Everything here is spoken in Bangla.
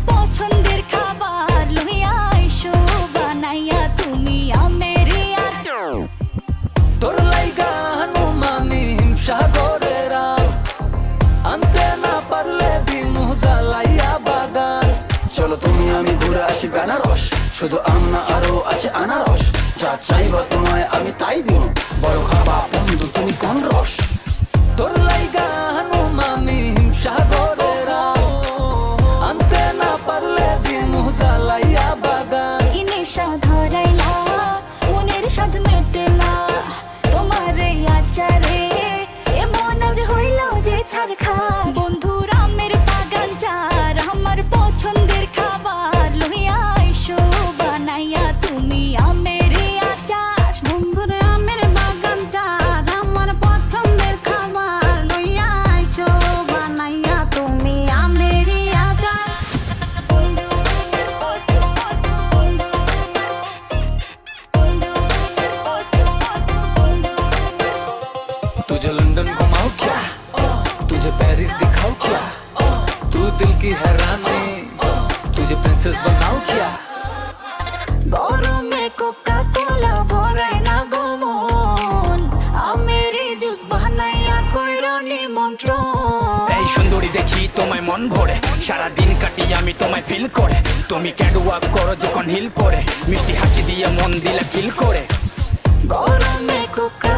পছন্দের খাবার লইয়া আইসো বানাইয়া তুমি আমেরি আচার। তোর লাইগা হানুমানি হিমসাগরের আল, আনতে না পারলে দিমু জ্বালাইয়া বাগান। চলো তুমি আমি ঘুরে আসি বেনারস, শুধু আম না আরো আছে আনারস। যা চাইবা তোমায় আমি তাই দিব, বড় খাবা বন্ধু তুমি কোন রস। তোর লাইগা হানুমানি হিমসাগরের আল, আনতে না পারলে দিমু জ্বালাইয়া বাগান। কি নেশা ধরাইলা মনের স্বাদ মেটে না তোমার এই আচারে, এমন আজ হইল যে ছাড় খা। বন্ধুর আমের বাগান চার আমার পছন্দের খাবার লইয়া আইসো বানাইয়া তুমি আমেরি আচার। বন্ধুরে আমের বাগান চার আমার পছন্দের খাবার লইয়া আইসো বানাইয়া তুমি আমেরি আচার। तुझे लंदन घुमाऊं क्या, तुझे पेरिस दिखाऊं क्या, तू दिल की हैरानी, तुझे प्रिंसेस बनाऊं क्या। গরমে কোকা কোলা ভরাই না গমন, আমেরি জুস বানাইয়া কইরো নিমন্ত্রণ। এই সুন্দরী দেখি তোমায় মন ভরে, সারাদিন কাটি আমি তোমায় ফিল করে। তুমি ক্যাটওয়াক করো যখন হিল পরে, মিষ্টি হাসি দিয়ে মন দিলা কিল করে। গরমে কোকা